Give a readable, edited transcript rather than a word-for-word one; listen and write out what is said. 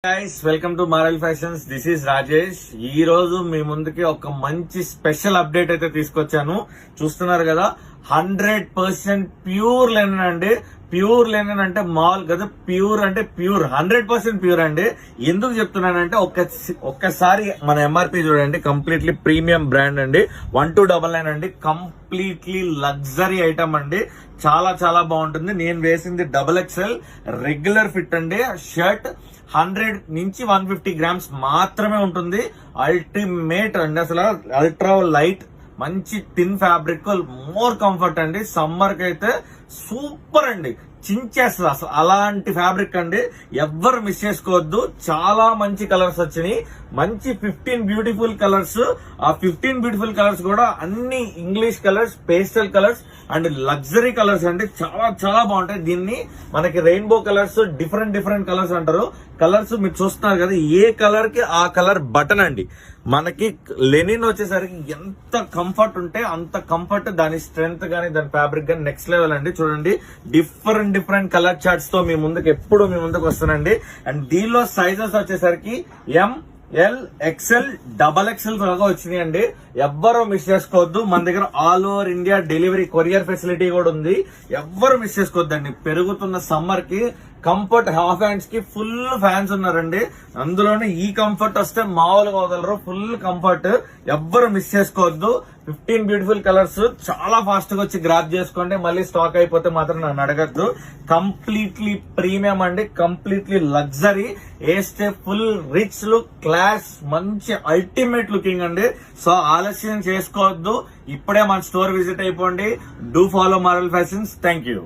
Guys welcome to moral fashions. This is Rajesh. ఈ రోజు మీ ముందుకి ఒక మంచి స్పెషల్ అప్డేట్ అయితే తీసుకొచ్చాను. చూస్తున్నారు కదా, 100% ప్యూర్ లెనిన్ అండి. ప్యూర్ లెనిన్ అంటే మాల్ కదా, ప్యూర్ అంటే ప్యూర్, 100% ప్యూర్ అండి. ఎందుకు చెప్తున్నానంటే ఒక్కసారి మన ఎంఆర్పి చూడండి. కంప్లీట్లీ ప్రీమియం బ్రాండ్ అండి, 1299 అండి. కంప్లీట్లీ లగ్జరీ ఐటమ్ అండి. చాలా చాలా బాగుంటుంది. నేను వేసింది XXL రెగ్యులర్ ఫిట్ అండి. షర్ట్ 100 నుంచి 150 గ్రామ్స్ మాత్రమే ఉంటుంది. అల్టిమేట్ అండి, అసలు అల్ట్రా లైట్, మంచి థిన్ ఫ్యాబ్రిక్, మోర్ కంఫర్ట్ అండి. సమ్మర్ కి అయితే సూపర్ అండి, చించేస్తుంది అసలు. అలాంటి ఫ్యాబ్రిక్ అండి, ఎవ్వరు మిస్ చేసుకోవద్దు. చాలా మంచి కలర్స్ వచ్చినాయి, మంచి 15 బ్యూటిఫుల్ కలర్స్. ఆ 15 బ్యూటిఫుల్ కలర్స్ కూడా అన్ని English colours, pastel colours and luxury colours అండి. చాలా చాలా బాగుంటాయి. దీన్ని మనకి రెయిన్బో కలర్స్, డిఫరెంట్ కలర్స్ అంటారు. కలర్స్ మీరు చూస్తున్నారు కదా, ఏ కలర్ కి ఆ కలర్ బటన్ అండి. మనకి లెనిన్ వచ్చేసరికి ఎంత కంఫర్ట్ ఉంటే అంత కంఫర్ట్, దాని స్ట్రెంగ్త్ గానీ దాని ఫ్యాబ్రిక్ గానీ నెక్స్ట్ లెవెల్ అండి. చూడండి, డిఫరెంట్ కలర్ చార్ట్స్ తో మీ ముందుకు వస్తానండి. అండ్ దీనిలో సైజెస్ వచ్చేసరికి ML, XL, XXL దాకా వచ్చినాయి అండి. ఎవ్వరూ మిస్ చేసుకోవద్దు. మన దగ్గర all over India delivery, courier facility కూడా ఉంది. ఎవ్వరు మిస్ చేసుకోవద్దండి. పెరుగుతున్న సమ్మర్ కి కంఫర్ట్, హాఫ్ హ్యాండ్స్ కి ఫుల్ ఫ్యాన్స్ ఉన్నారండి. అందులోనే ఈ కంఫర్ట్ వస్తే మామూలుగా వదలరు, ఫుల్ కంఫర్ట్. ఎవ్వరు మిస్ చేసుకోవద్దు. 15 బ్యూటిఫుల్ కలర్స్ చాలా ఫాస్ట్ గా వచ్చి గ్రాప్ చేసుకోండి. మళ్ళీ స్టాక్ అయిపోతే మాత్రం నన్ను అడగద్దు. కంప్లీట్లీ ప్రీమియం అండి, కంప్లీట్లీ లగ్జరీ. వేస్తే ఫుల్ రిచ్ లుక్, క్లాస్, మంచి అల్టిమేట్ లుకింగ్ అండి. సో ఆలస్యం చేసుకోవద్దు, ఇప్పుడే మన స్టోర్ విజిట్ అయిపోండి. Do follow moral fashions. Thank you.